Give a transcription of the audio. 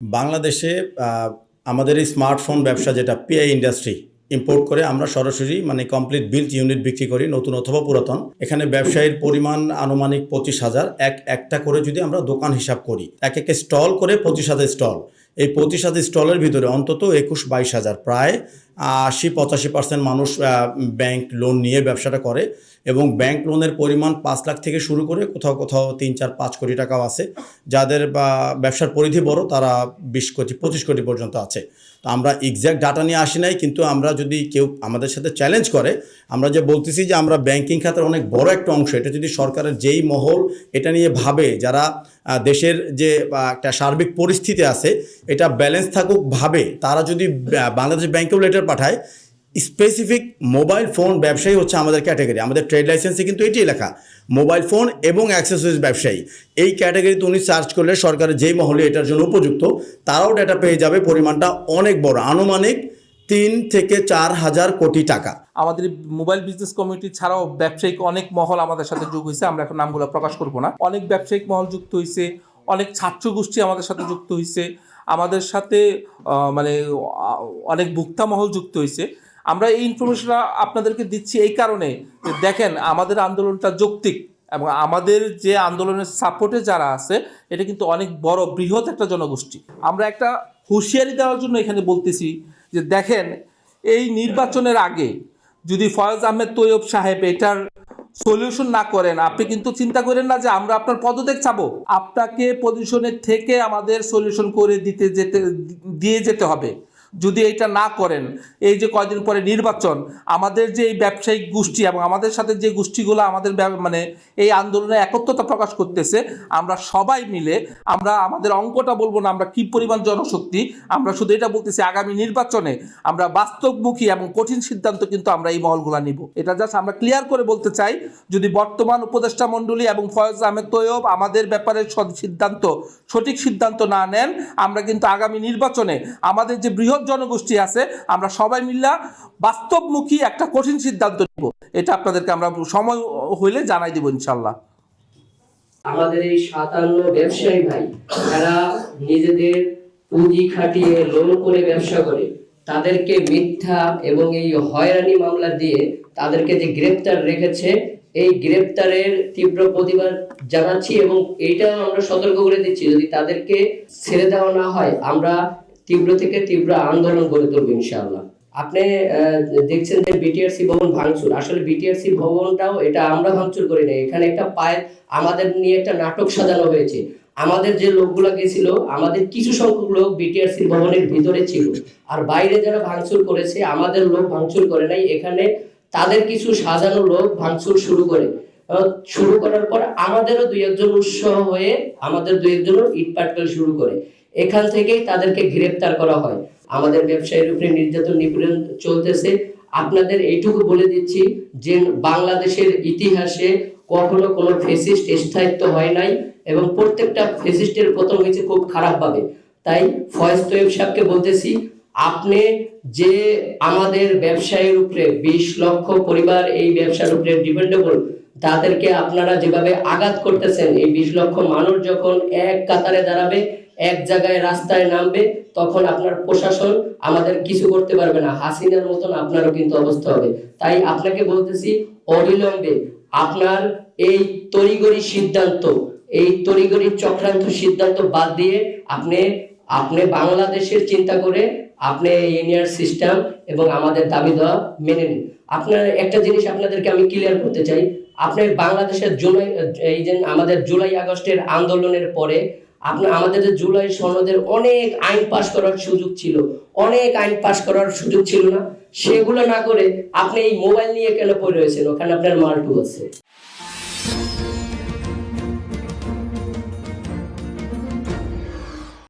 বাংলাদেশে আমাদের এই স্মার্টফোন ব্যবসা যেটা পিআই ইন্ডাস্ট্রি ইম্পোর্ট করে আমরা সরাসরি কমপ্লিট বিল্ট ইউনিট বিক্রি করি, নতুন অথবা পুরাতন। এখানে ব্যবসায়ীর পরিমাণ আনুমানিক 25,000, একটা করে যদি আমরা দোকান হিসাব করি, এক স্টল করে 25,000 স্টল। এই 25,000 স্টলের ভিতরে অন্তত 21-22,000, প্রায় 80-85% মানুষ ব্যাংক লোন নিয়ে ব্যবসাটা করে, এবং ব্যাংক লোনের পরিমাণ 5 লাখ থেকে শুরু করে কোথাও কোথাও 3-4-5 কোটি টাকাও আছে। যাদের ব্যবসার পরিধি বড় তারা 20 কোটি 25 কোটি পর্যন্ত আছে। তো আমরা এক্স্যাক্ট ডাটা নিয়ে আসি নাই, কিন্তু আমরা যদি কেউ আমাদের সাথে চ্যালেঞ্জ করে, আমরা যে বলতেছি যে আমরা ব্যাংকিং খাতের অনেক বড় একটা অংশ, এটা যদি সরকারের যেই মহল এটা নিয়ে ভাবে, যারা দেশের যে একটা সার্বিক পরিস্থিতি আছে এটা ব্যালেন্স থাকুক ভাবে, তারা যদি বাংলাদেশ ব্যাংকেও লেটার পাঠায়, স্পেসিফিক মোবাইল ফোন ব্যবসায়ী হচ্ছে আমাদের ক্যাটাগরি। আমাদের ট্রেড লাইসেন্সে কিন্তু এটাই লেখা, মোবাইল ফোন এবং অ্যাক্সেসরিজ ব্যবসায়ী। এই ক্যাটাগরিতে উনি সার্চ করলে সরকারের যেই মহলে এটার জন্য উপযুক্ত তারাও ডেটা পেয়ে যাবে। পরিমাণটা অনেক বড়, আনুমানিক 3 থেকে 4 হাজার কোটি টাকা। আমাদের মোবাইল বিজনেস কমিউনিটি ছাড়াও ব্যবসায়িক অনেক মহল আমাদের সাথে যোগ হয়েছে। আমরা এখন নামগুলো প্রকাশ করব না। অনেক ব্যবসায়িক মহল যুক্ত হয়েছে, অনেক ছাত্র গোষ্ঠী আমাদের সাথে যুক্ত হয়েছে, আমাদের সাথে অনেক ভোক্তা মহল যুক্ত হয়েছে। আমরা এই ইনফরমেশনটা আপনাদেরকে দিচ্ছি এই কারণে যে দেখেন আমাদের আন্দোলনটা যৌক্তিক, এবং আমাদের যে আন্দোলনের সাপোর্টে যারা আছে এটা কিন্তু অনেক বড় বৃহৎ একটা জনগোষ্ঠী। আমরা একটা হুঁশিয়ারি দেওয়ার জন্য এখানে বলতেছি যে দেখেন, এই নির্বাচনের আগে যদি ফয়েজ আহমেদ তৈয়ব সাহেব এটার সলিউশন না করেন, আপনি কিন্তু চিন্তা করেন না যে আমরা আপনার পদত্যাগ চাবো। আপনাকে পজিশনের থেকে আমাদের সলিউশন করে দিয়ে যেতে হবে। যদি এটা না করেন, এই যে কয়দিন পরে নির্বাচন, আমাদের যে এই ব্যবসায়িক গোষ্ঠী এবং আমাদের সাথে যে গোষ্ঠীগুলো আমাদের এই আন্দোলনে একত্রতা প্রকাশ করতেছে, আমরা সবাই মিলে আমরা আমাদের অঙ্কটা বলবো না আমরা কি পরিমাণ জনশক্তি, আমরা শুধু এটা বলতেছি আগামী নির্বাচনে আমরা বাস্তবমুখী এবং কঠিন সিদ্ধান্ত কিন্তু আমরা এই মহলগুলা নিব। এটা জাস্ট আমরা ক্লিয়ার করে বলতে চাই, যদি বর্তমান উপদেষ্টা মণ্ডলী এবং ফয়েজ আহমেদ তৈয়ব আমাদের ব্যাপারে সঠিক সিদ্ধান্ত না নেন, আমরা কিন্তু আগামী নির্বাচনে আমাদের যে বৃহৎ জনগোষ্ঠী আছে আমরা সবাই মিলে বাস্তবমুখী একটা কঠিন সিদ্ধান্ত নিব। এটা আপনাদেরকে আমরা সময় হইলে জানাই দিব ইনশাল্লাহ। আমাদের এই 57 ব্যবসায়ী ভাই, যারা নিজেদের পুঁজি খাটিয়ে লোন করে ব্যবসা করে, তাদেরকে মিথ্যা এবং এই হয়রানি মামলা দিয়ে তাদেরকে যে গ্রেপ্তার রেখেছে, এই গ্রেপ্তারের তীব্র প্রতিবাদ জানাচ্ছি, এবং এইটাও আমরা সতর্ক করে দিচ্ছি যদি তাদেরকে ছেড়ে দেওয়া না হয় আমরা তীব্র থেকে তীব্র আন্দোলন গড়ে তুলব ইনশাআল্লাহ। আপনি দেখছেন যে বিটিআরসি ভবন ভাঙচুর, আসলে বিটিআরসি ভবনটাও এটা আমরা ভাঙচুর করি না। এখানে একটা আমাদের নিয়ে একটা নাটক সাজানো হয়েছে। আমাদের যে লোকগুলো গেছিল, আমাদের কিছু সংখ্যক লোক বিটিআরসি ভবনের ভিতরে ছিল, আর বাইরে যারা ভাঙচুর করেছে আমাদের লোক ভাঙচুর করে নাই। এখানে তাদের কিছু সাজানো লোক ভাঙচুর শুরু করার পর আমাদেরও 2-1 উৎসাহ হয়ে আমাদের 2-1 ইট পাটকেল শুরু করে, এখান থেকেই তাদেরকে গ্রেপ্তার করা হয়। আমাদের ব্যবসায়ীর উপরে নির্যাতন নিপীড়ন চলতেছে। আপনাদের এইটুকু বলে দিচ্ছি যে বাংলাদেশের ইতিহাসে কখনো কোনো ফ্যাসিস্ট স্থায়িত্ব হয় নাই, এবং প্রত্যেকটা ফ্যাসিস্টের পতন হয়েছে খুব খারাপভাবে। তাই ফয়েজ তৈয়ব সাহেবকে বলতেছি, আপনি যে আমাদের ব্যবসায়ীর উপরে 20 লক্ষ পরিবার এই ব্যবসার উপরে ডিপেন্ডেবল, তাদেরকে আপনারা যেভাবে আঘাত করতেছেন, এই 20 লক্ষ মানুষ যখন এক কাতারে দাঁড়াবে, এক জায়গায় রাস্তায় নামবে, তখন আপনার প্রশাসন আমাদের কিছু করতে পারবে না। হাসিনার মতন আপনারও কিন্তু অবস্থা হবে। তাই আপনাকে বলতেছি, অবিলম্বে আপনার এই তড়িঘড়ি চক্রান্ত সিদ্ধান্ত বাদ দিয়ে আপনি বাংলাদেশের চিন্তা করে আপনি ইউনিয়ন সিস্টেম এবং আমাদের দাবি দেওয়া মেনে নিন। আপনার একটা জিনিস আপনাদেরকে আমি ক্লিয়ার করতে চাই, আপনি বাংলাদেশের আমাদের জুলাই আগস্টের আন্দোলনের পরে আমাদের যে জুলাই সনদের অনেক আইন পাশ করার সুযোগ ছিল না, সেগুলো না করে আপনি এই মোবাইল নিয়ে কেন পড়ে রয়েছেন? ওখানে আপনার মাল্টু আছে।